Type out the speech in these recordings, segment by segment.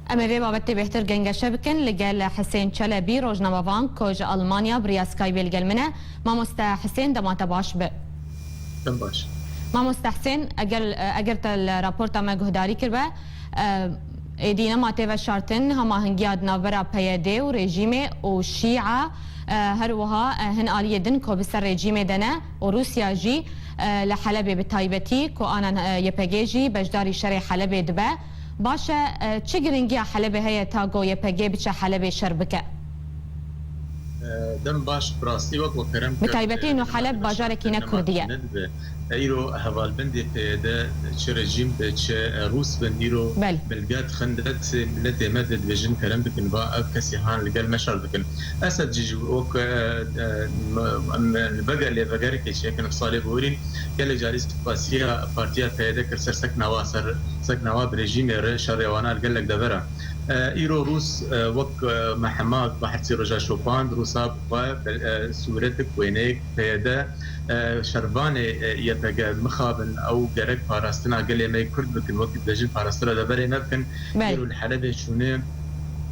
اما في بابت بهتر گنگشه بکن لگل حسین چلبی روزنامه‌وان کج آلمانیا بریاسکای بیلگلمنه ما حسین دمات باش به دم باش ما حسین اگر تل راپورت ما گهداری کرده ایدینا ما تیو شارتن هما هنگیاد ناورا پیاده و رژیم و شیعه هروها هن آلیه دن که بسر رژیم دنه و روسیا جی لحلب بتایبتی که آنان یپگیجی بجداری شر حلب دبه باشه چه گرنگی حلب هی تاگو یپگی بچه حلب شربکه دم باش براستی وقت وكرم بتایبتی انه حلب باجار کینه کردیه ايرو هوال بندي ده چه رژیم به چه روس بنديرو بلغات خندت ملت مدد بجن كلام بكن با كسي هان لقال مشار بكن اسد جيجي وك البقى اللي بقارك شيء كان بصالح بورين قال جالس باسيا بارتيا ده كسر سكنوا سكنوا بريجيم شريوانا قال لك دبره ايرو روس وك محمد بحثي رجا شوبان روسا سورتك وينيك ده شربان يتجا مخابن او جرك فارستنا قال ما كرد بكن وقت بجن فارستنا دبره ممكن ايرو الحلبة شونه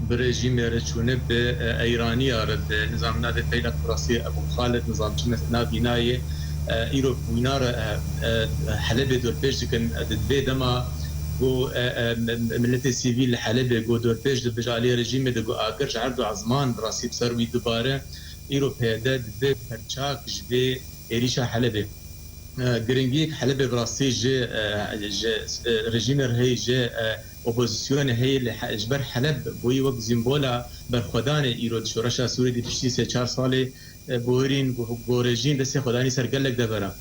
بريجيم رشونه بايرانيه رد نظام نادي فيلا فرنسي ابو خالد نظام شنو بنايه ايرو وينار حلبة دور بيج كان دبي دما جو ملت السيفيل حلبة جو دور بيج بجالي رجيم دغو اكر عرض عزمان براسي بسروي دوباره ايرو بيدا دبي فرچاك جبي إريشا حلبة جرينجيك حلبة براسي جي رجيمر هي جي اوبوزيسيون هي اجبر حلب بوي وقت زيمبولا برخدان ايرود شورشا سوري دي بشتي 4 سال بورين بورجين دسي خداني سرقلك دبره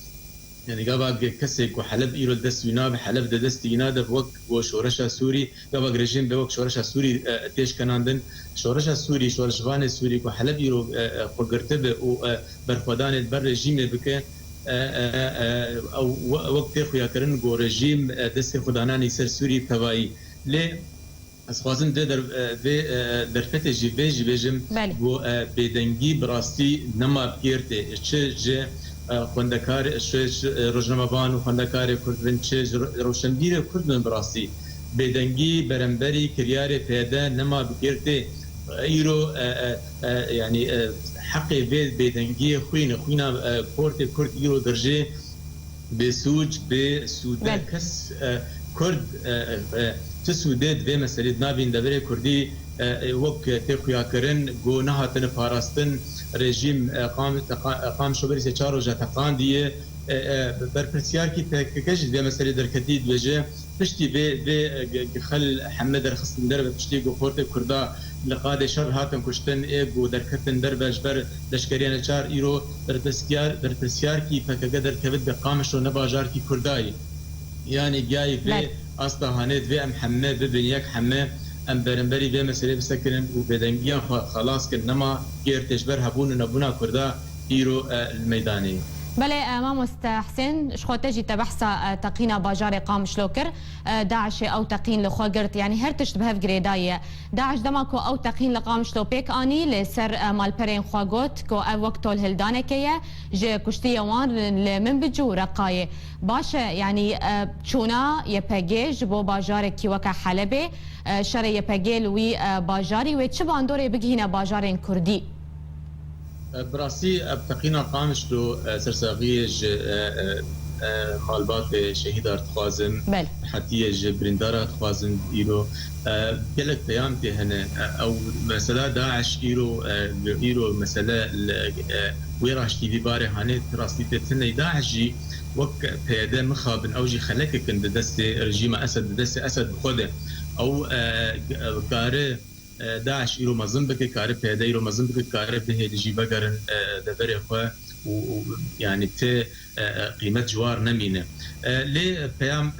يعني قابا كسك وحلب ايرود دس ويناب حلب دست ينادب وقت وشورشا سوري قابا رجيم بوقت شورشا سوري تيش كناندن شورشا سوري شورشوان سوري وحلب ايرو قرتبه وبرخدان بر رجيم بك او وقت خويا كرن جو رجيم دست خداناني سر سوري توائي ليه اسخوازم ده در فتح جي بيجم و بدنگي براستي نما بيرتي چه خوندکار روزنامه‌وان و خوندکار کردن چه روشنبیر کردن براسی بدنگی برنبری کریار پیدا نما بگیرته ایرو یعنی حقی بدنگی خوینا کرد ایرو درجه بسوج بسوده کس کرد تسودد به مسئله نابین دبیر کردی وقت تخویا کرن گو نهاتن پاراستن رژیم قام شوبری سه چهار روز تقان دیه برپرسیار کی تکش به مسئله درکتی وجه پشتی به خل حمد رخصن در پشتی گو خورت کردا لقاد شر هاتن کشتن ایگو درکتن در بجبر لشکریان چهار ایرو برپرسیار کی فکگدر کبد به قامش و نباجار کی کردایی یعنی جای به اصطهانات و محمد ببنیک حمه ام برنبري به مسئله بسكرن وبدنگيان خلاص كن نما يرتجبر هبون نبونا كردا ايرو الميداني بله امام حسين شخوتجي تبحث تقينا باجار قام شلوكر داعش او تقين لخوغرت يعني هرتش بهف جريدايه داعش دماكو او تقين لقام شلوبيك اني لسر مالبرين خواغوت كو وقتو الهلدانكيه جي كشتيه وان من بجو رقايه باشه يعني چونا يبگيج بو باجار كي وكا حلبه شر يبگيل وي باجاري و چه باندوري بگهينا باجارين كردي براسي ابتقينا قامش له سرساغيج مالبات شهيد ارتخازم حتى برندار ارتخازم ايرو قالك بيامتي هنا او مثلا داعش ايرو مثلا ويراش تي في باري هاني راسي تتني داعش جي وك بيدا مخابن او جي خلك كند دست رجيم اسد دست اسد بخوده او قاره داعش ايرو مزنبك كارب هذا ايرو مزنبك كارب به اللي جيبه قرن دبر اخوه ويعني ت قيمه جوار نمينه ليه بيام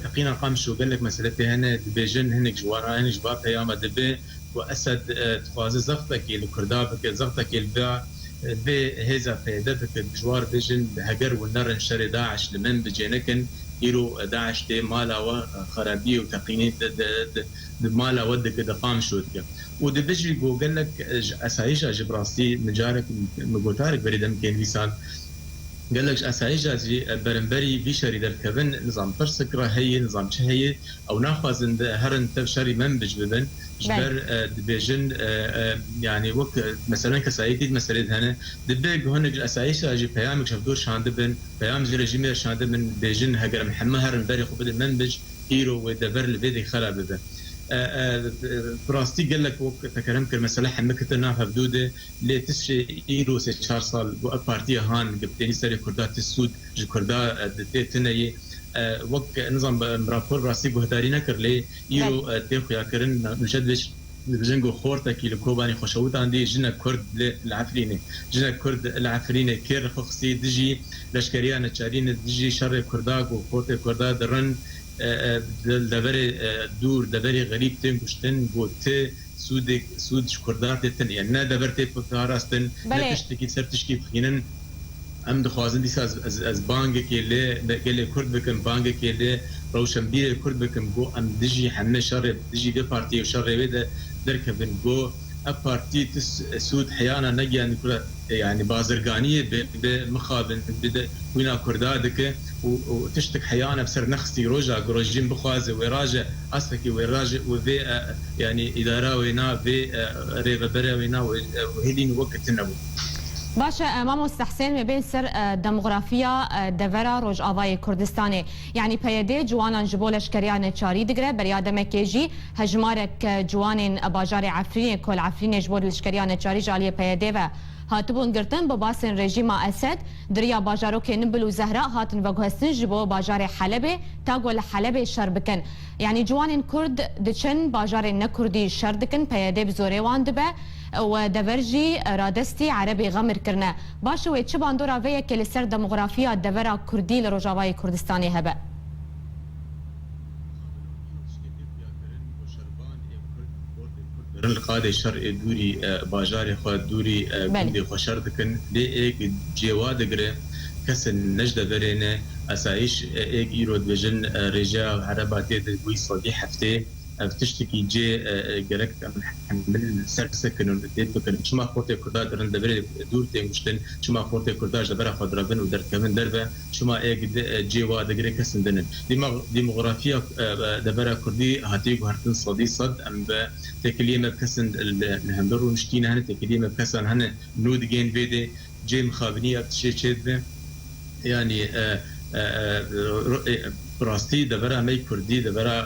تقينا قامشو قال لك مساله هنا بيجن هنك جوار هنك جباب بيام دبي واسد تخواز زغطك الكردابك زغطك الباع بهذا بيدبك جوار بيجن هجر والنار شر داعش لمن بجينكن ايرو داعش دي مالا وخرابيه وتقيني مالا ودك دقام شوتك ودبجي قال لك اسايش جبراسي مجارك مقوتارك بريدم كان لسان قال لك اساي جازي برنبري بشري دركبن نظام برسكره هي نظام هي او ناخذ هرن تبشري منبج ببن جبر دبيجن يعني وك مثلا كسايدي مثلا هنا دبيج هون الاساي جازي بيامك شفدور شان دبن بيام ريجيم شان دبن بيجن هجر محمد هرن بري خو بدل منبج ايرو ودبر الفيدي خراب ببن براستي قال لك وقت تكلم كل مسألة حمكتنا حدوده لتسشي إيرو 4 سال بارتيا هان قبتني سري كردات السود كردا تناي وقت نظام مرافور براستي بهدارينا كرلي إيرو تيخو يا كرن نجدش بجنگو خورتا كي لكوباني خوشوت عندي جنا كرد العفريني جنا كرد العفريني كير خصي دجي لشكريان تشارين دجي شر كرداك وخورتا كردا درن دبر دور دبر غريب تن كشتن بوت سود كردات تن يعني نا دبرت بكاراستن لا تشتكي سر تشكي خينن ام دخوازن دي از بانج كي قال كرد بكم بانج كي روشنبير كرد بكم جو ام دجي حنا شر دجي دي بارتي وشر بيد دركبن جو بارتي تس سود حيانا نجي يعني بازرقانيه بمخابن بدا وينا كردادك وتشتك حيانا بسر نخستي روجا جروجين بخوازه وراجع اصلك وراجع وفي يعني اداره وينا في ريفا برا وينا وهلين وقت النبو باشا مامو استحسين ما بين سر ديموغرافيا دفرا روج آوای کردستانی يعني پیاده جوانان جبولش کریان چاری دگره بریاده مکیجی هجمارک جوانین باجار عفرین کل عفرین جبولش کریان چاری جالی پیاده و هاتبون گرتن با باسن رژیم اسد دریا باجارو که نبل و زهرا هاتن وگهستن جبو باجار حلبه تاگول حلبه شربکن يعني جوانين كرد دچن باجار نكردي شردكن پیاده بزوره وان دبه و دبرجي رادستي عربي غمر كرنا باشو ويتش باندورا ويا كل سر ديموغرافيا دبرا كردي لروجاواي كردستاني هبه القاده شرق دوري باجاري خو دوري بندي خو شردكن ليك جواد غره كسن نجده برينه اسايش ايك ايرود بجن رجا عربات دوي صدي حفته تشتكي جي جرك من سرسكن وديت بكن شما خوتي كردا درن دبر دورتي مشتن شما خوتي كرداج دبر خضربن ودر كمن دربه شما ايك جي واد غري كسن دنن ديموغرافيا دبر كردي هاتي هرتن صدي صد ام تكليمه كسن الهندر ونشتينا هن تكليمه كسن هن نود جين فيدي جي مخابنيه تشيد يعني براستی دبرا می کردی دبرا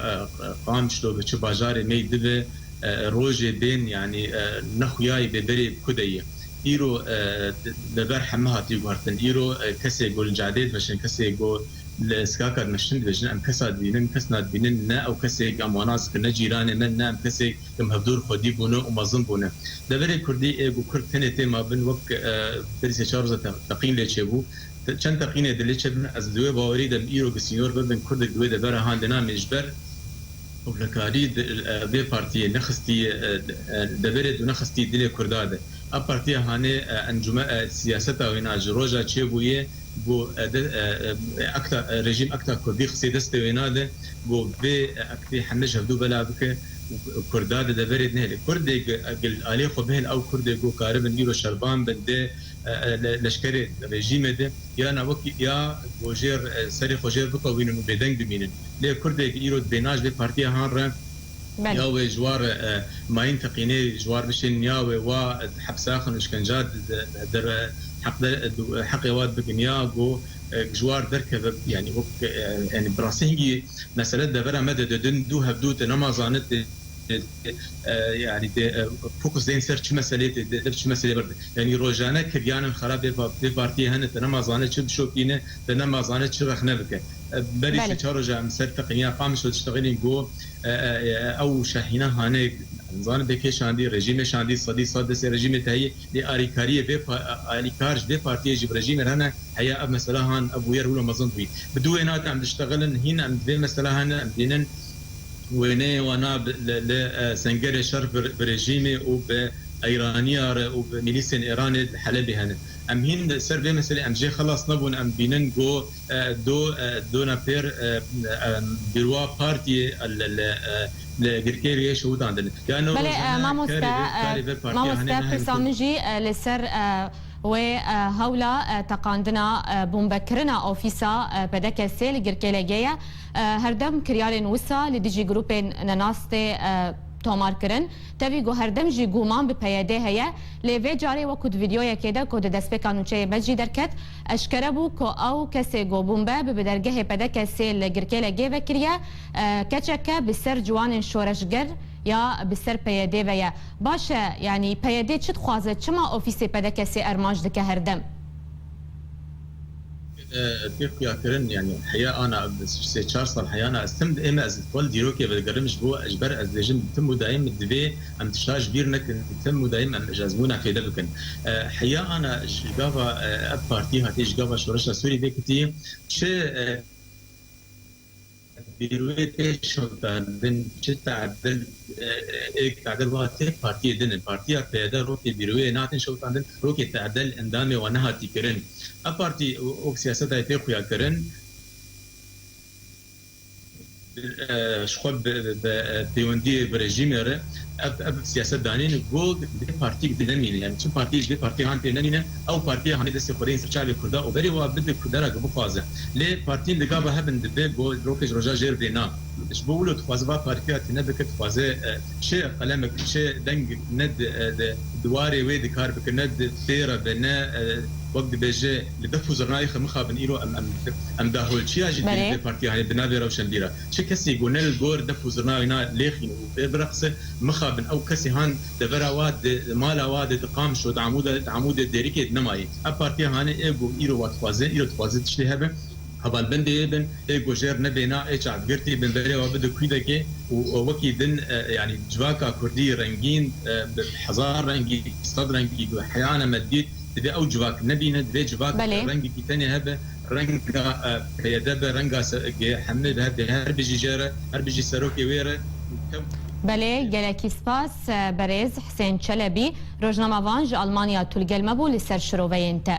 قام شلو بچه باجار می دبه روجه بین يعني نخویای ببری کدیه ایرو دبر همه هاتی گوهرتن ایرو کسی گل جادید بشن کسی گل لسكاكر مشن بجن ام كساد بينن كسناد بينن نا او كسي اموناس كنا جيران من نا ام كسي كم هدور خدي بونو ومازن بونو دبر كردي ايغو كرتنتي ما بين وك بريس شارزه تقين لچبو چند تقینه دلیچ از دوی باوری دم ایرو بسیار ببن کرد دوی دبر هاندنا مجبر وبلکاری به پارتی نخستی دبرد و نخستی دل کرداده اب پارتی هانه انجمه سیاست و اینا جروجا چه بویه بو اکتا رژیم اکتا کردی خسی دست و اینا ده بو به اکتی حنج هدو بلا بک کرداده دبرد نه کرد گل علی خو به او کرد گو کاربن ایرو شربان بده لشکر رژیم ده یا نوکی یا وجر سری خوجر بقوین و بدنگ بمینن لی کرد ایرو بیناج به پارتی هان را یا و جوار ماین تقینه جوار بشن یا و حبس آخر اشکنجات در حق واد بکنیا گو جوار دركب يعني يعني براسينجي مساله دبر مدد دو هبدوت نمازانت يعني فوكس دين سيرش مساله دبش مساله برد يعني روجانا كريان خراب بارتي هنا نمازانه تشب شوكينه نمازانه تشرخنا بك بري تشارجا مسر تقنيه قامش وتشتغلين جو او شاحنه هانه نظام بكيش عندي رژیم عندي صدي صد رژیم تهي لاريكاريه في اريكارج دي بارتي جب رژیم هنا هي مثلا هان ابو ير ولا مظن بي بدوينات عم تشتغلن هنا عم في مثلا هنا بدين وينه وانا لسنجر شرف برژیم او ايرانيه وميليسين ايران حلبي هنا ام هين سيرفي مثلا ام جي خلاص نبون ام بينن جو دو نابير بروا بارتي لجركيري شو عندنا بله ما مستا برسامجي لسر وهولا تقاندنا بومبكرنا أوفيسا بدك السيل جركيلجيا هردم كريالين وسا لديجي جروبين نناستي تومار کرن تبي جو هردم جي گومان به پیاده هيا لوي جاري وكود فيديو كده كود دسبه قانونچه مجي دركت اشكره بو كو او كسي جو بومبا به درگه پدا كسي لگركيله گي وكريا كچكه بسر جوان شورشگر یا بسر پیاده ويا باشه يعني پیاده چت خوازه چما اوفيسي پدا كسي ارماج دك هردم تيقيا كرن يعني الحقيقه انا سي تشارلز الحقيقه انا استمد اما از تقول ديروكي بقرمش بو اجبر از دجن تم دايم الدبي ام تشاج بيرنك تم دايم ام جازمونا في دبكن حقيقه انا جافا بارتي هاتي جافا شورش سوري بكتي شي بيروتي شوتاندن تعدل تعدل وقت بارتي دن البارتي بيدا روكي بيروي ناتن شوتاندن روكي تعدل اندامي ونها تكرن ابارتي او سياسه هاي تخويا كرن شخوب بيوندي بريجيمر اب سياسه دانين جولد بارتي دنمين يعني شو بارتي هان دنمين او بارتي هان دسي خورين سرچالي كردا او بري وابد كردرا بفازه لي بارتي دغابا هبن دبي جو روكج روجا جير دينا ايش بقولوا تفازبا بارتي تنبك تفازه شيء قلمك شيء دنج ند دواري ويد كار بك ند ثيرا بنا وقت بيجي لدفو زرناي خمخا بن ايرو ام داهول شي اجي دي بارتي هاي بنابي روشن ديرا شي كسي جونيل جور دفو زرناي نا ليخين وبرقص مخا بن او كسي هان دبرا واد مالا واد تقام شو عمود ديريكي نماي ابارتي هاني ايجو ايرو واتفازي ايرو تفازي تشلي هبه هبال بندي بن ايجو جير نبينا ايش عبرتي بن بري وبدو كيدكي ووكي دن يعني جواكا كردي رنجين بحزار رنجي صدر رنجي احيانا مديت دي او جواك نبينا دي جواك رنجي ثاني هبه رنجا يدبه رنجا حمد هذه هر بيجي جيره هر بيجي سروكي ويره بله گلکی سپاس برز حسین چلبی روزنامه وانج آلمانیا تولگل مبول سر شروعه انت